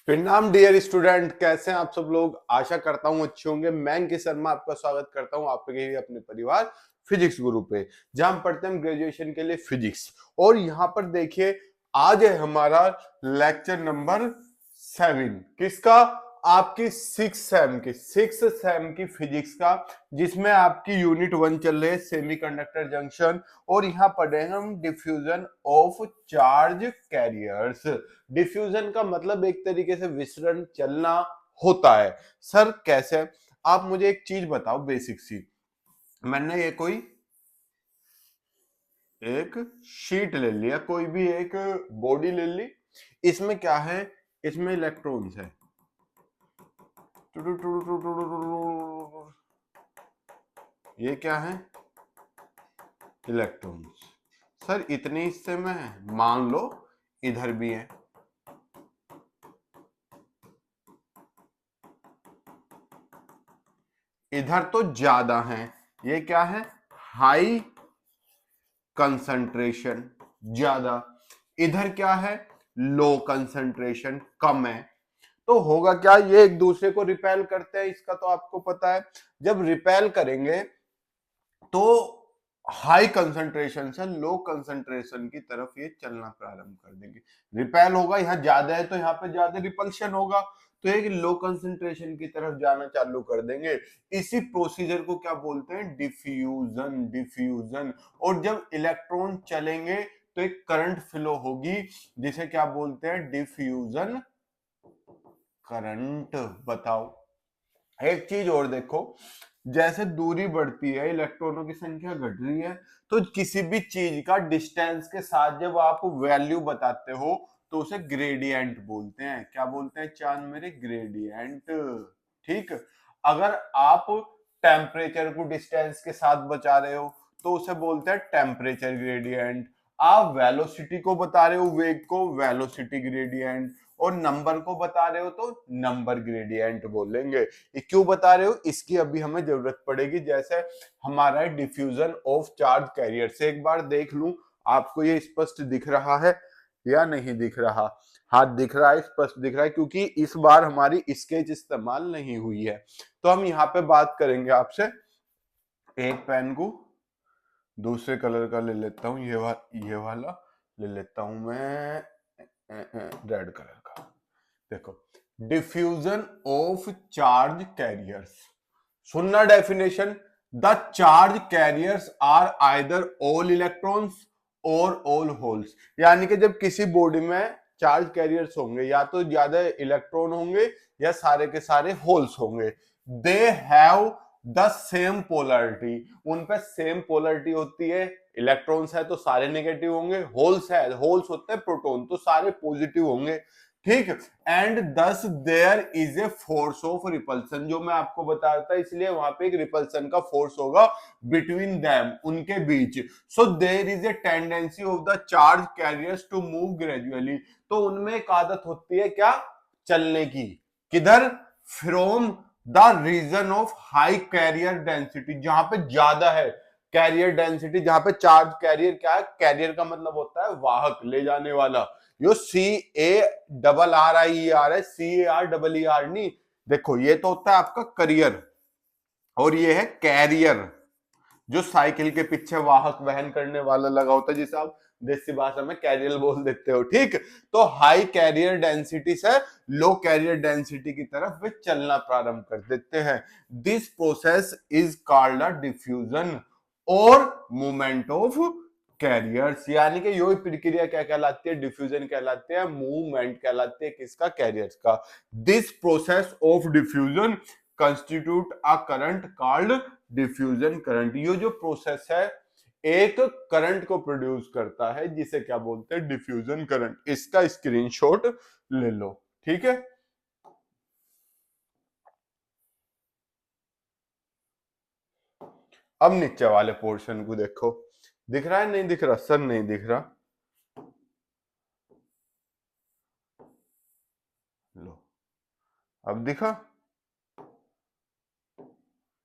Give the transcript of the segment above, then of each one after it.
प्रणाम dear student, कैसे हैं आप सब लोग। आशा करता हूं अच्छे होंगे। मैं अंकित शर्मा आपका स्वागत करता हूं आपके ही अपने परिवार फिजिक्स गुरु पे, जहां हम पढ़ते हैं ग्रेजुएशन के लिए फिजिक्स। और यहाँ पर देखिए, आज है हमारा लेक्चर नंबर 7। किसका? आपकी सिक्स सेम की फिजिक्स का, जिसमें आपकी यूनिट 1 चल रही है सेमीकंडक्टर जंक्शन। और यहाँ पढ़ेंगे हम diffusion of charge carriers. Diffusion का मतलब एक तरीके से विसरण, चलना होता है। सर कैसे? आप मुझे एक चीज बताओ बेसिक सी। मैंने ये कोई एक शीट ले लिया, कोई भी एक बॉडी ले ली। इसमें क्या है? इसमें इलेक्ट्रॉन्स है। ये क्या है? इलेक्ट्रॉन्स। सर इतने हिस्से में है, मान लो इधर भी है। इधर तो ज्यादा है। ये क्या है? हाई कंसंट्रेशन, ज्यादा। इधर क्या है? लो कंसंट्रेशन, कम है। तो होगा क्या? ये एक दूसरे को रिपेल करते हैं, इसका तो आपको पता है। जब रिपेल करेंगे तो हाई कंसंट्रेशन से लो कंसंट्रेशन की तरफ ये चलना प्रारंभ कर देंगे। रिपेल होगा, यहाँ ज्यादा है तो यहाँ पे ज्यादा रिपल्शन होगा, तो एक लो कंसंट्रेशन की तरफ जाना चालू कर देंगे। इसी प्रोसीजर को क्या बोलते हैं? डिफ्यूजन। डिफ्यूजन। और जब इलेक्ट्रॉन चलेंगे तो एक करंट फ्लो होगी, जिसे क्या बोलते हैं? Diffusion current. बताओ। एक चीज और देखो, जैसे दूरी बढ़ती है, इलेक्ट्रॉनों की संख्या घट रही है, तो किसी भी चीज का डिस्टेंस के साथ जब आप वैल्यू बताते हो तो उसे ग्रेडियंट बोलते हैं। क्या बोलते हैं चांद मेरे? ग्रेडियंट। ठीक। अगर आप टेम्परेचर को डिस्टेंस के साथ बचा रहे हो तो उसे बोलते हैं टेम्परेचर ग्रेडियंट। आप वेलोसिटी को बता रहे हो, वेग को, वेलोसिटी ग्रेडियंट। और नंबर को बता रहे हो तो नंबर ग्रेडियंट बोलेंगे। ये क्यों बता रहे हो, इसकी अभी हमें जरूरत पड़ेगी। जैसे हमारा डिफ्यूजन ऑफ चार्ज कैरियर से एक बार देख लूं, आपको ये स्पष्ट दिख रहा है या नहीं दिख रहा? हाँ दिख रहा है, स्पष्ट दिख रहा है, क्योंकि इस बार हमारी स्केच इस्तेमाल नहीं हुई है। तो हम यहाँ पे बात करेंगे आपसे। एक पेन को दूसरे कलर का ले लेता हूँ, ये वाला ले लेता हूं मैं, रेड कलर का। देखो, डिफ्यूजन ऑफ चार्ज कैरियर्स। सुनना definition. The charge carriers are either all electrons और ऑल होल्स। यानी कि जब किसी बॉडी में चार्ज कैरियर्स होंगे, या तो ज्यादा इलेक्ट्रॉन होंगे या सारे के सारे होल्स होंगे। They have the same polarity. उन पे सेम पोलरिटी होती है। इलेक्ट्रॉन्स है तो सारे नेगेटिव होंगे, होल्स है, होल्स होते हैं प्रोटॉन, तो सारे पॉजिटिव होंगे। ठीक। And thus there is a force of repulsion, जो मैं आपको बता रहा था, इसलिए वहां पे एक रिपल्सन का फोर्स होगा बिटवीन देम, उनके बीच। So there is a tendency of the charge carriers to move gradually. तो उनमें एक आदत होती है क्या? चलने की। किधर? From the region of high carrier density, जहां पे ज्यादा है कैरियर डेंसिटी, जहां पे चार्ज कैरियर क्या है? कैरियर का मतलब होता है वाहक, ले जाने वाला। यो CARRIER है, CARER नहीं। देखो ये तो होता है आपका करियर, और ये है कैरियर, जो साइकिल के पीछे वाहक वहन करने वाला लगा होता है, जिसे आप देसी भाषा में कैरियर बोल देते हो। ठीक। तो हाई कैरियर डेंसिटी से लो कैरियर डेंसिटी की तरफ वे चलना प्रारंभ कर देते हैं। This process is called a diffusion और मूवमेंट ऑफ कैरियर्स। यानी कि यो प्रक्रिया क्या कहलाती है? डिफ्यूजन कहलाती है, मूवमेंट कहलाती है किसका? कैरियर्स का। This process of diffusion constitute a current called diffusion current. ये जो प्रोसेस है एक करंट को प्रोड्यूस करता है, जिसे क्या बोलते हैं? Diffusion current. इसका स्क्रीनशॉट ले लो। ठीक है। अब नीचे वाले पोर्शन को देखो, दिख रहा है नहीं दिख रहा? सर नहीं दिख रहा। लो, अब दिखा?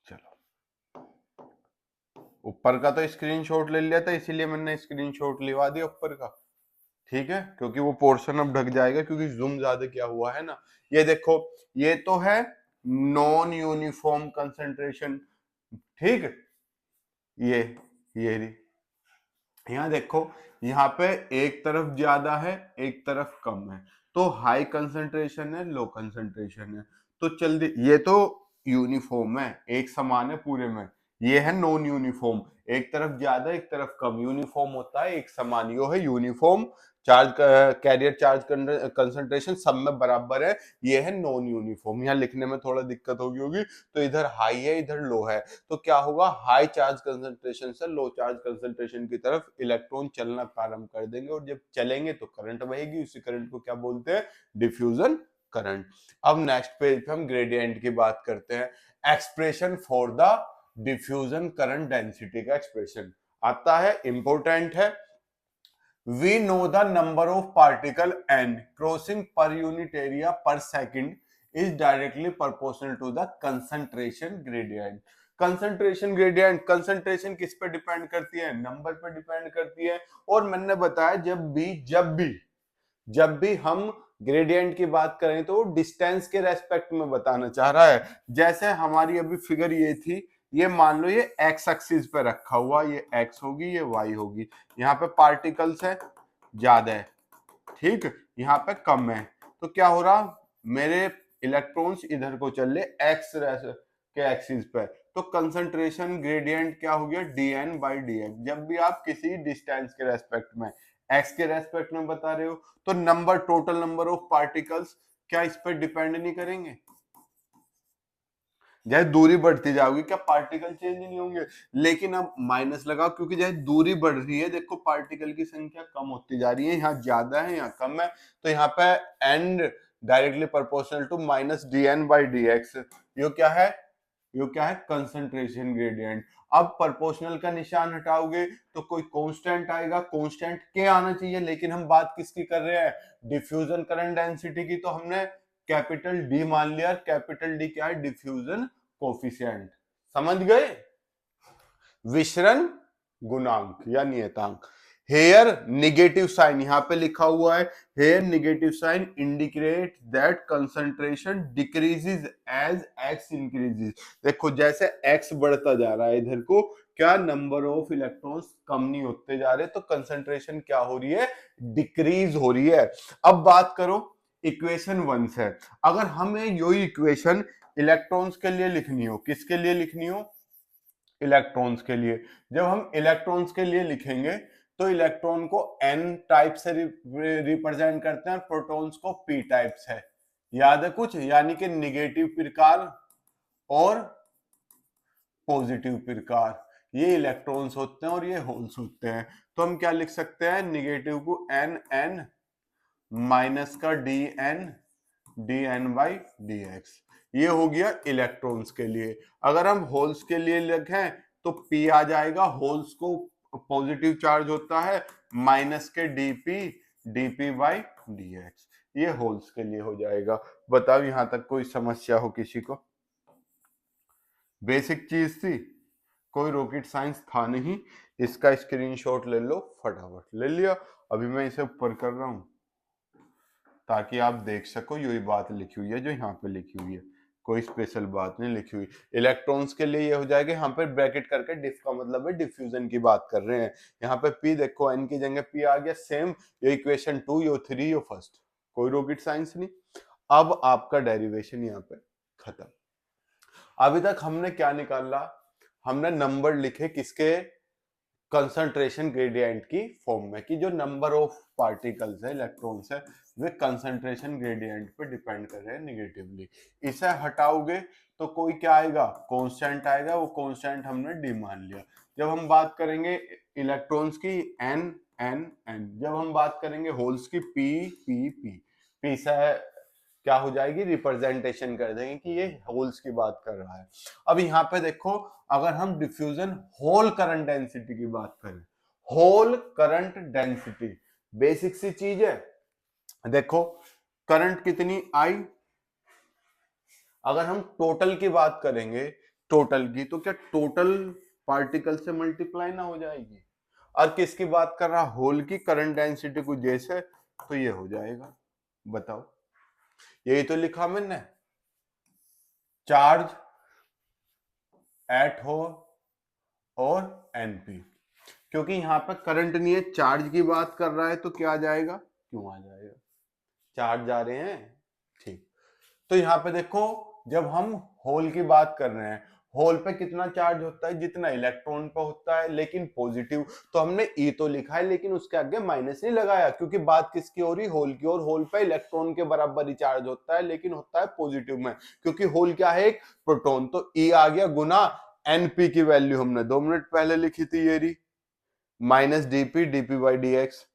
चलो, ऊपर का तो स्क्रीनशॉट ले लिया था, इसीलिए मैंने स्क्रीनशॉट लिवा दिया ऊपर का। ठीक है, क्योंकि वो पोर्शन अब ढक जाएगा क्योंकि जूम ज्यादा क्या हुआ है ना। ये देखो, ये तो है नॉन यूनिफॉर्म कंसंट्रेशन, ठीक। ये ये यहाँ देखो, यहाँ पे एक तरफ ज्यादा है एक तरफ कम है, तो हाई कंसंट्रेशन है लो कंसंट्रेशन है। तो जल्दी, ये तो यूनिफॉर्म है, एक समान है पूरे में। ये है नॉन यूनिफॉर्म, एक तरफ ज्यादा एक तरफ कम। यूनिफॉर्म होता है एक समान, यो है uniform charge, carrier charge concentration सब में बराबर है। ये है नॉन यूनिफॉर्म। यहाँ लिखने में थोड़ा दिक्कत होगी, तो इधर हाई है इधर लो है, तो क्या होगा, हाई चार्ज कंसंट्रेशन से लो चार्ज कंसंट्रेशन की तरफ इलेक्ट्रॉन चलना प्रारंभ कर देंगे, और जब चलेंगे तो करंट बहेगी। उसी करंट को क्या बोलते हैं, डिफ्यूजन करंट। अब नेक्स्ट पेज पे हम ग्रेडियंट की बात करते हैं। Expression for the diffusion current density का एक्सप्रेशन आता है, इंपॉर्टेंट है। We know the number of particle n crossing per unit area per second is directly proportional to the concentration gradient. Concentration gradient, concentration किस पे depend करती है, number पे depend करती है। और मैंने बताया जब भी हम ग्रेडियंट की बात करें तो डिस्टेंस के रेस्पेक्ट में बताना चाह रहा है। जैसे हमारी अभी फिगर ये थी, ये मान लो ये एक्स एक्सिस पे रखा हुआ, ये एक्स होगी ये वाई होगी। यहाँ पे पार्टिकल्स है ज्यादा है, ठीक, यहाँ पे कम है, तो क्या हो रहा, मेरे इलेक्ट्रॉन्स इधर को चल रहे एक्स के एक्सिस पे, तो कंसंट्रेशन ग्रेडियंट क्या हो गया, dn बाई dx। जब भी आप किसी डिस्टेंस के रेस्पेक्ट में, एक्स के रेस्पेक्ट में बता रहे हो, तो number, total number of particles क्या इस पर डिपेंड नहीं करेंगे। जैसे दूरी बढ़ती जाओगी क्या पार्टिकल चेंज नहीं होंगे, लेकिन अब माइनस लगाओ, क्योंकि जैसे दूरी बढ़ रही है, देखो पार्टिकल की संख्या कम होती जा रही है, यहाँ ज्यादा है यहाँ कम है, तो यहाँ पे and directly proportional to minus dn by dx। ये क्या है, ये क्या है, कंसंट्रेशन ग्रेडियंट। अब प्रोपोर्शनल का निशान हटाओगे तो कोई कांस्टेंट आएगा, कांस्टेंट क्या आना चाहिए, लेकिन हम बात किसकी कर रहे हैं, डिफ्यूजन करंट डेंसिटी की, तो हमने कैपिटल डी मान लिया। कैपिटल डी क्या है, डिफ्यूजन कोफिशिएंट, समझ गए, विसरण गुणांक या नियतांक। हेयर नेगेटिव साइन यहाँ पे लिखा हुआ है, here negative sign indicate that concentration decreases as x increases. देखो जैसे एक्स बढ़ता जा रहा है इधर को, क्या नंबर ऑफ इलेक्ट्रॉन्स कम नहीं होते जा रहे, तो कंसंट्रेशन क्या हो रही है, डिक्रीज हो रही है। अब बात करो इक्वेशन 1 से, अगर हमें यही इक्वेशन इलेक्ट्रॉन्स के लिए लिखनी हो, किसके लिए लिखनी हो, इलेक्ट्रॉन्स के लिए। जब हम इलेक्ट्रॉन्स के लिए लिखेंगे तो इलेक्ट्रॉन को n टाइप से रिप्रेजेंट करते हैं, प्रोटॉन्स को p टाइप से, याद है कुछ, यानी कि निगेटिव प्रकार और पॉजिटिव प्रकार, ये इलेक्ट्रॉन्स होते हैं और ये होल्स होते हैं। तो हम क्या लिख सकते हैं, निगेटिव को n माइनस का dn बाई dx। ये हो गया इलेक्ट्रॉन्स के लिए। अगर हम होल्स के लिए लिखें तो p आ जाएगा, होल्स को पॉजिटिव चार्ज होता है, माइनस के dp बाई dx। ये होल्स के लिए हो जाएगा। बताओ यहां तक कोई समस्या हो किसी को, बेसिक चीज थी, कोई रॉकेट साइंस था नहीं। इसका स्क्रीनशॉट ले लो, फटाफट ले लिया, अभी मैं इसे ऊपर कर रहा हूं ताकि आप देख सको, यही बात लिखी हुई है जो यहाँ पे लिखी हुई है, कोई स्पेशल बात नहीं लिखी हुई। इलेक्ट्रॉन्स के लिए ये हो जाएगा, यहाँ पे ब्रैकेट करके डिफ का मतलब है डिफ्यूजन की बात कर रहे हैं। यहाँ पे p देखो, n की जगह p आ गया, सेम ये इक्वेशन 2, यो 3, यो फर्स्ट, कोई रॉकेट साइंस नहीं। अब आपका डेरिवेशन यहाँ पे खत्म। अभी तक हमने क्या निकाला, हमने नंबर लिखे किसके, कंसंट्रेशन ग्रेडियंट की फॉर्म में, कि जो नंबर ऑफ पार्टिकल्स है, इलेक्ट्रॉन्स है, वे कंसंट्रेशन ग्रेडियंट पे डिपेंड कर रहे हैं निगेटिवली। इसे हटाओगे तो कोई क्या आएगा, कांस्टेंट आएगा, वो कांस्टेंट हमने डी मान लिया। जब हम बात करेंगे इलेक्ट्रॉन्स की n n n, जब हम बात करेंगे होल्स की p p p, p से क्या हो जाएगी, रिप्रेजेंटेशन कर देंगे कि ये होल्स की बात कर रहा है। अब यहाँ पे देखो, अगर हम डिफ्यूजन होल करंट डेंसिटी की बात करें, होल करंट डेंसिटी बेसिक सी चीज है। देखो करंट कितनी आई, अगर हम टोटल की बात करेंगे, टोटल की, तो क्या टोटल पार्टिकल से मल्टीप्लाई ना हो जाएगी। और किसकी बात कर रहा, होल की करंट डेंसिटी कुछ जैसे, तो ये हो जाएगा। बताओ, यही तो लिखा मैंने, चार्ज एट होल और एनपी, क्योंकि यहाँ पे करंट नहीं है, चार्ज की बात कर रहा है, तो क्या आ जाएगा, क्यों आ जाएगा, चार्ज जा रहे हैं। ठीक, तो यहाँ पे देखो, जब हम होल की बात कर रहे हैं, होल पे कितना चार्ज होता है, जितना इलेक्ट्रॉन पे होता है, लेकिन पॉजिटिव, तो हमने ई तो लिखा है लेकिन उसके आगे माइनस नहीं लगाया, क्योंकि बात किसकी हो रही, होल की, और होल पे इलेक्ट्रॉन के बराबर ही चार्ज होता है, लेकिन होता है पॉजिटिव में, क्योंकि होल क्या है, एक प्रोटॉन, तो ई आ गया गुना एनपी की वैल्यू हमने 2 मिनट पहले लिखी थी, ये रही minus DP DP by d x,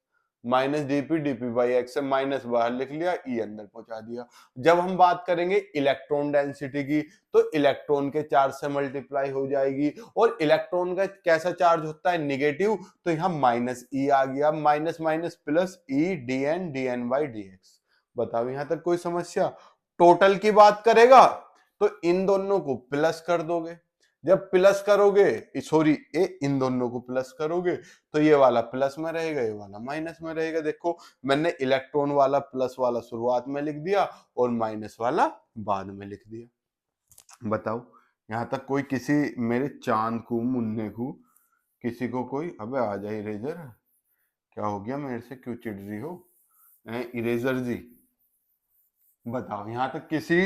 minus DP DP by x से माइनस बाहर लिख लिया, ई अंदर पहुंचा दिया। जब हम बात करेंगे इलेक्ट्रॉन डेंसिटी की, तो इलेक्ट्रॉन के चार्ज से मल्टीप्लाई हो जाएगी, और इलेक्ट्रॉन का कैसा चार्ज होता है, निगेटिव, तो यहाँ माइनस ई आ गया, minus minus plus e d n by d x. बताओ यहां तक कोई समस्या। टोटल की बात करेगा तो इन दोनों को प्लस कर दोगे, जब प्लस करोगे, सॉरी इन दोनों को प्लस करोगे तो ये वाला प्लस में रहेगा, ये वाला माइनस में रहेगा। देखो मैंने इलेक्ट्रॉन वाला प्लस वाला शुरुआत में लिख दिया और माइनस वाला बाद में लिख दिया। बताओ यहां तक कोई किसी मेरे चांद को, मुन्ने को, किसी को कोई, अबे आ जाए इरेजर, क्या हो गया, मेरे से क्यों चिढ़ रही हो इरेजर जी। बताओ यहां तक किसी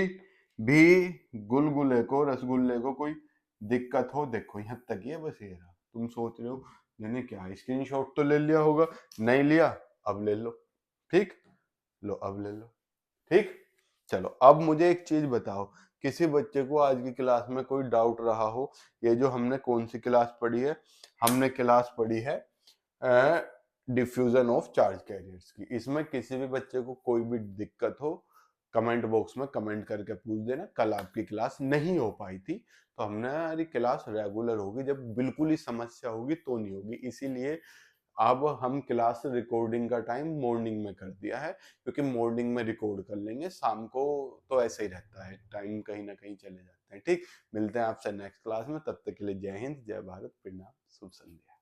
भी गुलगुले को, रसगुल्ले को कोई दिक्कत हो, देखो यहाँ तक ही है, बस ये रहा। तुम सोच रहे हो मैंने क्या स्क्रीनशॉट तो ले लिया होगा, नहीं लिया, अब ले लो, ठीक, लो अब ले लो, ठीक। चलो अब मुझे एक चीज बताओ, किसी बच्चे को आज की क्लास में कोई डाउट रहा हो, ये जो हमने कौन सी क्लास पढ़ी है, हमने क्लास पढ़ी है डिफ्यूजन ऑफ चार्ज कैरियर्स की, इसमें किसी भी बच्चे को कोई भी दिक्कत हो, कमेंट बॉक्स में कमेंट करके पूछ देना। कल आपकी क्लास नहीं हो पाई थी, तो हमने यार क्लास रेगुलर होगी, जब बिल्कुल ही समस्या होगी तो नहीं होगी, इसीलिए अब हम क्लास रिकॉर्डिंग का टाइम मॉर्निंग में कर दिया है, क्योंकि मॉर्निंग में रिकॉर्ड कर लेंगे, शाम को तो ऐसे ही रहता है, टाइम कहीं ना कहीं चले जाते हैं। ठीक, मिलते हैं आपसे नेक्स्ट क्लास में, तब तक के लिए जय हिंद, जय भारत, प्रणाम, शुभ संध्या।